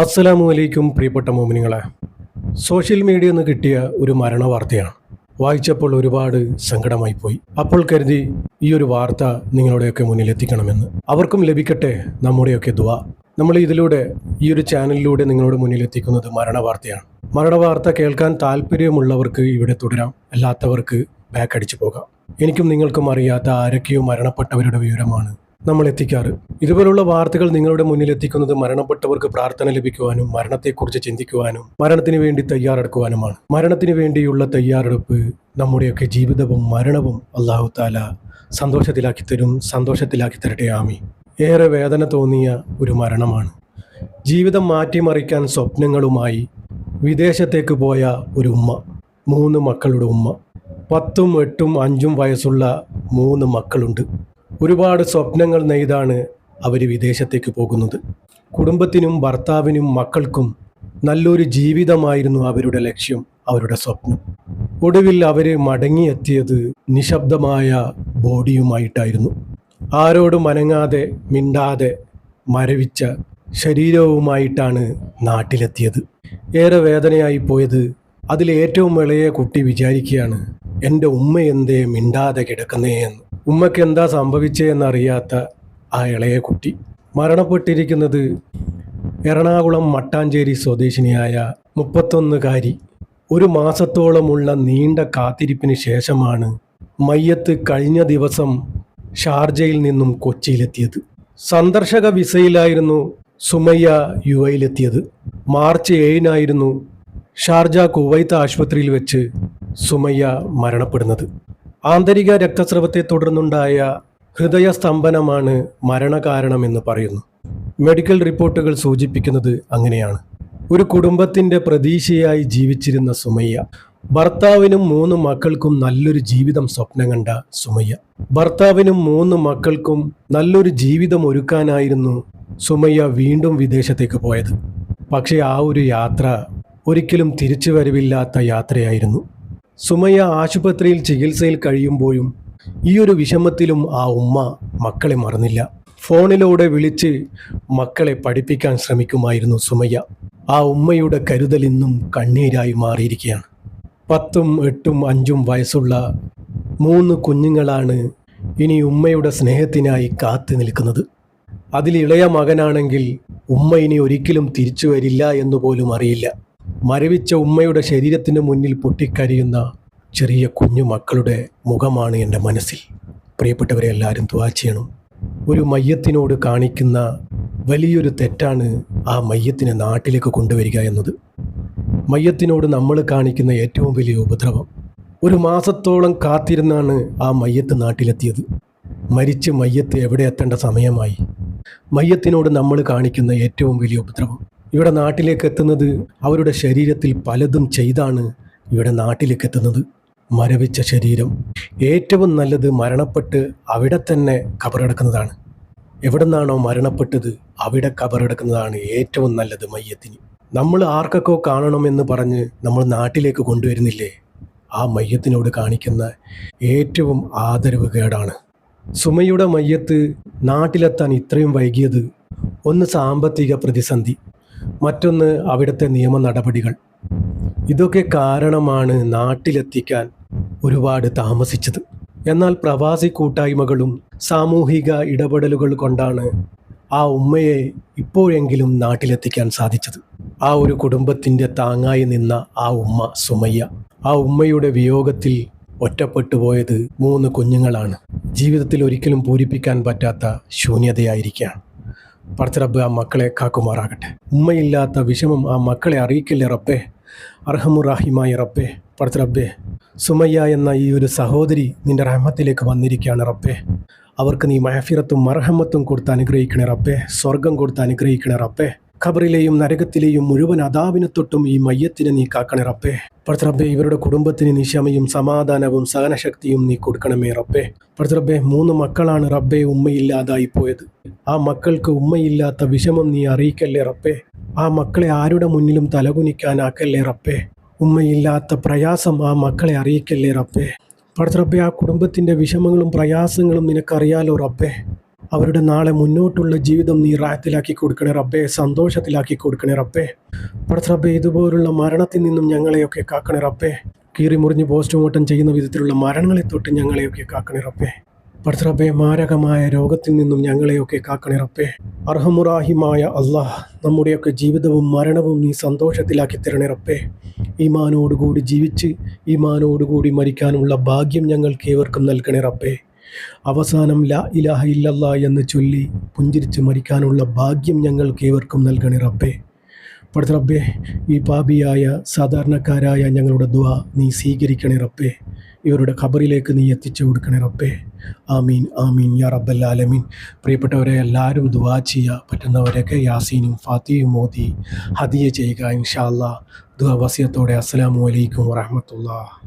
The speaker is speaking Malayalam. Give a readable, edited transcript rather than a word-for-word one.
അസ്സലാമു അലൈക്കും പ്രിയപ്പെട്ട മോമിനിങ്ങളെ. സോഷ്യൽ മീഡിയയിൽ നിന്ന് കിട്ടിയ ഒരു മരണ വാർത്തയാണ്. വായിച്ചപ്പോൾ ഒരുപാട് സങ്കടമായി പോയി. അപ്പോൾ കരുതി ഈ ഒരു വാർത്ത നിങ്ങളുടെയൊക്കെ മുന്നിൽ എത്തിക്കണമെന്ന്. അവർക്കും ലഭിക്കട്ടെ നമ്മുടെയൊക്കെ ദുആ. നമ്മൾ ഇതിലൂടെ ഈ ഒരു ചാനലിലൂടെ നിങ്ങളുടെ മുന്നിൽ എത്തിക്കുന്നത് മരണ വാർത്തയാണ്. മരണ വാർത്ത കേൾക്കാൻ താല്പര്യമുള്ളവർക്ക് ഇവിടെ തുടരാം, അല്ലാത്തവർക്ക് ബാക്ക് അടിച്ചു പോകാം. എനിക്കും നിങ്ങൾക്കും അറിയാത്ത ആരൊക്കെയോ മരണപ്പെട്ടവരുടെ വിവരമാണ് നമ്മൾ എത്തിക്കാറ്. ഇതുപോലുള്ള വാർത്തകൾ നിങ്ങളുടെ മുന്നിൽ എത്തിക്കുന്നത് മരണപ്പെട്ടവർക്ക് പ്രാർത്ഥന ലഭിക്കുവാനും മരണത്തെക്കുറിച്ച് ചിന്തിക്കുവാനും മരണത്തിന് വേണ്ടി തയ്യാറെടുക്കുവാനുമാണ്. മരണത്തിന് വേണ്ടിയുള്ള തയ്യാറെടുപ്പ് നമ്മുടെയൊക്കെ ജീവിതവും മരണവും അല്ലാഹു തആല സന്തോഷത്തിലാക്കി തരട്ടെ. ആമീൻ. ഏറെ വേദന തോന്നിയ ഒരു മരണമാണ്. ജീവിതം മാറ്റിമറിക്കാൻ സ്വപ്നങ്ങളുമായി വിദേശത്തേക്ക് പോയ ഒരു ഉമ്മ, 3 മക്കളുടെ ഉമ്മ. 10, 8, 5 വയസ്സുള്ള 3 മക്കളുണ്ട്. ഒരുപാട് സ്വപ്നങ്ങൾ നെയ്താണ് അവർ വിദേശത്തേക്ക് പോകുന്നത്. കുടുംബത്തിനും ഭർത്താവിനും മക്കൾക്കും നല്ലൊരു ജീവിതമായിരുന്നു അവരുടെ ലക്ഷ്യം, അവരുടെ സ്വപ്നം. ഒടുവിൽ അവർ മടങ്ങിയെത്തിയത് നിശബ്ദമായ ബോഡിയുമായിട്ടായിരുന്നു. ആരോടും അനങ്ങാതെ മിണ്ടാതെ മരവിച്ച ശരീരവുമായിട്ടാണ് നാട്ടിലെത്തിയത്. ഏറെ വേദനയായി പോയത് അതിൽ ഏറ്റവും ഇളയ കുട്ടി വിചാരിക്കുകയാണ്, എൻ്റെ ഉമ്മ എന്തേ മിണ്ടാതെ കിടക്കുന്നേ എന്ന്. ഉമ്മയ്ക്ക് എന്താ സംഭവിച്ചേ എന്നറിയാത്ത ആ ഇളയ കുട്ടി. മരണപ്പെട്ടിരിക്കുന്നത് എറണാകുളം മട്ടാഞ്ചേരി സ്വദേശിനിയായ 31കാരി. 1 മാസത്തോളമുള്ള നീണ്ട കാത്തിരിപ്പിന് ശേഷമാണ് മയ്യത്ത് കഴിഞ്ഞ ദിവസം ഷാർജയിൽ നിന്നും കൊച്ചിയിലെത്തിയത്. സന്ദർശക വിസയിലായിരുന്നു സുമയ്യ UAE-യിലെത്തിയത്. മാർച്ച് 7-നായിരുന്നു ഷാർജ കുവൈത്ത് ആശുപത്രിയിൽ വെച്ച് സുമയ്യ മരണപ്പെടുന്നത്. ആന്തരിക രക്തസ്രവത്തെ തുടർന്നുണ്ടായ ഹൃദയസ്തംഭനമാണ് മരണകാരണമെന്ന് പറയുന്നു. മെഡിക്കൽ റിപ്പോർട്ടുകൾ സൂചിപ്പിക്കുന്നത് അങ്ങനെയാണ്. ഒരു കുടുംബത്തിൻ്റെ പ്രതീക്ഷയായി ജീവിച്ചിരുന്ന സുമയ്യ, ഭർത്താവിനും 3 മക്കൾക്കും നല്ലൊരു ജീവിതം സ്വപ്നം കണ്ട സുമയ്യ, ഭർത്താവിനും 3 മക്കൾക്കും നല്ലൊരു ജീവിതം ഒരുക്കാനായിരുന്നു സുമയ്യ വീണ്ടും വിദേശത്തേക്ക് പോയത്. പക്ഷേ ആ ഒരു യാത്ര ഒരിക്കലും തിരിച്ചു വരവില്ലാത്ത യാത്രയായിരുന്നു. സുമയ്യ ആശുപത്രിയിൽ ചികിത്സയിൽ കഴിയുമ്പോഴും ഈ ഒരു വിഷമത്തിലും ആ ഉമ്മ മക്കളെ മറന്നില്ല. ഫോണിലൂടെ വിളിച്ച് മക്കളെ പഠിപ്പിക്കാൻ ശ്രമിക്കുമായിരുന്നു സുമയ്യ. ആ ഉമ്മയുടെ കരുതൽ ഇന്നും കണ്ണീരായി മാറിയിരിക്കുകയാണ്. 10, 8, 5 വയസ്സുള്ള 3 കുഞ്ഞുങ്ങളാണ് ഇനി ഉമ്മയുടെ സ്നേഹത്തിനായി കാത്തു നിൽക്കുന്നത്. അതിൽ ഇളയ മകനാണെങ്കിൽ ഉമ്മ ഇനി ഒരിക്കലും തിരിച്ചു വരില്ല എന്ന് പോലും അറിയില്ല. മരവിച്ച ഉമ്മയുടെ ശരീരത്തിന് മുന്നിൽ പൊട്ടിക്കരയുന്ന ചെറിയ കുഞ്ഞു മക്കളുടെ മുഖമാണ് എൻ്റെ മനസ്സിൽ. പ്രിയപ്പെട്ടവരെ, എല്ലാവരും ദുആ ചെയ്യണം. ഒരു മയ്യത്തിനോട് കാണിക്കുന്ന വലിയൊരു തെറ്റാണ് ആ മയ്യത്തിനെ നാട്ടിലേക്ക് കൊണ്ടുവരിക എന്നത്. മയ്യത്തിനോട് നമ്മൾ കാണിക്കുന്ന ഏറ്റവും വലിയ ഉപദ്രവം. 1 മാസത്തോളം കാത്തിരുന്നാണ് ആ മയ്യത്ത് നാട്ടിലെത്തിയത്. മരിച്ച് മയ്യത്ത് എവിടെ എത്തേണ്ട സമയമായി. മയ്യത്തിനോട് നമ്മൾ കാണിക്കുന്ന ഏറ്റവും വലിയ ഉപദ്രവം. ഇവിടെ നാട്ടിലേക്ക് എത്തുന്നത് അവരുടെ ശരീരത്തിൽ പലതും ചെയ്താണ് ഇവിടെ നാട്ടിലേക്ക് എത്തുന്നത്. മരവിച്ച ശരീരം. ഏറ്റവും നല്ലത് മരണപ്പെട്ട് അവിടെ തന്നെ കബറടക്കുന്നതാണ്. എവിടെ നിന്നാണോ മരണപ്പെട്ടത് അവിടെ കബറടക്കുന്നതാണ് ഏറ്റവും നല്ലത് മയ്യത്തിന്. നമ്മൾ ആർക്കൊക്കെ കാണണമെന്ന് പറഞ്ഞ് നമ്മൾ നാട്ടിലേക്ക് കൊണ്ടുവരുന്നില്ലേ, ആ മയ്യത്തിനോട് കാണിക്കുന്ന ഏറ്റവും ആദരവ് കേടാണ്. സുമയ്യയുടെ മയ്യത്ത് നാട്ടിലെത്താൻ ഇത്രയും വൈകിയത്, ഒന്ന് സാമ്പത്തിക പ്രതിസന്ധി, മറ്റൊന്ന് അവിടുത്തെ നിയമ നടപടികൾ. ഇതൊക്കെ കാരണമാണ് നാട്ടിലെത്തിക്കാൻ ഒരുപാട് താമസിച്ചത്. എന്നാൽ പ്രവാസി കൂട്ടായ്മകളും സാമൂഹിക ഇടപെടലുകൾ കൊണ്ടാണ് ആ ഉമ്മയെ ഇപ്പോഴെങ്കിലും നാട്ടിലെത്തിക്കാൻ സാധിച്ചത്. ആ ഒരു കുടുംബത്തിൻ്റെ താങ്ങായി നിന്ന ആ ഉമ്മ സുമയ്യ, ആ ഉമ്മയുടെ വിയോഗത്തിൽ ഒറ്റപ്പെട്ടു പോയത് 3 കുഞ്ഞുങ്ങളാണ്. ജീവിതത്തിൽ ഒരിക്കലും പൂരിപ്പിക്കാൻ പറ്റാത്ത ശൂന്യതയായിരിക്കുകയാണ്. പടച്ചറബ്ബ് ആ മക്കളെ കാക്കുമാറാകട്ടെ. ഉമ്മയില്ലാത്ത വിഷമം ആ മക്കളെ അറിയിക്കില്ലേ റബ്ബേ, അർഹമുറാഹിമായ റബ്ബേ. പടച്ചറബ്ബേ, സുമയ്യ എന്ന ഈ ഒരു സഹോദരി നിൻ്റെ റഹ്മത്തിലേക്ക് വന്നിരിക്കുകയാണ് റബ്ബേ. അവർക്ക് നീ മഹഫിറത്തും മർഹമത്തും കൊടുത്ത് അനുഗ്രഹിക്കണേ റബ്ബേ. സ്വർഗം കൊടുത്ത് അനുഗ്രഹിക്കണേ റബ്ബേ. ഖബറിലെയും നരകത്തിലെയും മുഴുവൻ അദാബിനെ തൊട്ടും ഈ മയ്യത്തിനെ നീ കാക്കണേ റബ്ബേ. പടച്ചറബ്ബേ, ഇവരുടെ കുടുംബത്തിന് നീ ക്ഷമയും സമാധാനവും സഹനശക്തിയും നീ കൊടുക്കണമേ റബ്ബേ. പടച്ചറബ്ബേ, 3 മക്കളാണ് റബ്ബേ ഉമ്മയില്ലാതായി പോയത്. ആ മക്കൾക്ക് ഉമ്മയില്ലാത്ത വിഷമം നീ അറിയിക്കല്ലേ റബ്ബേ. ആ മക്കളെ ആരുടെ മുന്നിലും തലകുനിക്കാനാക്കല്ലേ റബ്ബേ. ഉമ്മയില്ലാത്ത പ്രയാസം ആ മക്കളെ അറിയിക്കല്ലേ റബ്ബേ. പടച്ചറബ്ബേ, ആ കുടുംബത്തിൻ്റെ വിഷമങ്ങളും പ്രയാസങ്ങളും നിനക്കറിയാലോ റബ്ബേ. അവരുടെ നാളെ മുന്നോട്ടുള്ള ജീവിതം നീ റാഹത്തിലാക്കി കൊടുക്കണേ റബ്ബേ, സന്തോഷത്തിലാക്കി കൊടുക്കണേ റബ്ബേ. പടച്ച റബ്ബേ, ഇതുപോലുള്ള മരണത്തിൽ നിന്നും ഞങ്ങളെയൊക്കെ കാക്കണേ റബ്ബേ. കീറി മുറിഞ്ഞ് പോസ്റ്റ്മോർട്ടം ചെയ്യുന്ന വിധത്തിലുള്ള മരണങ്ങളെ തൊട്ട് ഞങ്ങളെയൊക്കെ കാക്കണേ റബ്ബേ. പടച്ച റബ്ബേ, മാരകമായ രോഗത്തിൽ നിന്നും ഞങ്ങളെയൊക്കെ കാക്കണേ റബ്ബേ. അർഹമുറാഹിമായ അല്ലാഹ്, നമ്മുടെയൊക്കെ ജീവിതവും മരണവും നീ സന്തോഷത്തിലാക്കി തരണേ റബ്ബേ. ഈമാനോടുകൂടി ജീവിച്ച് ഈമാനോടുകൂടി മരിക്കാനുള്ള ഭാഗ്യം ഞങ്ങൾക്ക് ഏവർക്കും നൽകണേ റബ്ബേ. അവസാനം ലാ ഇലാഹ ഇല്ലല്ലാ എന്ന് ചൊല്ലി പുഞ്ചിരിച്ച് മരിക്കാനുള്ള ഭാഗ്യം ഞങ്ങൾക്ക് ഏവർക്കും നൽകണേ റബ്ബേ. പടച്ച റബ്ബേ, ഈ പാപിയായ സാധാരണക്കാരായ ഞങ്ങളുടെ ദുആ നീ സ്വീകരിക്കണേ റബ്ബേ. ഇവരുടെ ഖബറിലേക്ക് നീ എത്തിച്ചു കൊടുക്കണേ റബ്ബേ. ആമീൻ ആമീൻ യാ റബ്ബൽ ആലമീൻ. പ്രിയപ്പെട്ടവരെ, എല്ലാവരും ദുആ ചെയ്യുക. പറ്റുന്നവരൊക്കെ യാസീനും ഫാത്തിഹയും ഓതി ഹദിയ ചെയ്യുക ഇൻഷാ അല്ലാഹ്. ദുആ വസിയത്തോടെ. അസ്സലാമു അലൈക്കും വറഹ്മത്തുള്ളാഹി.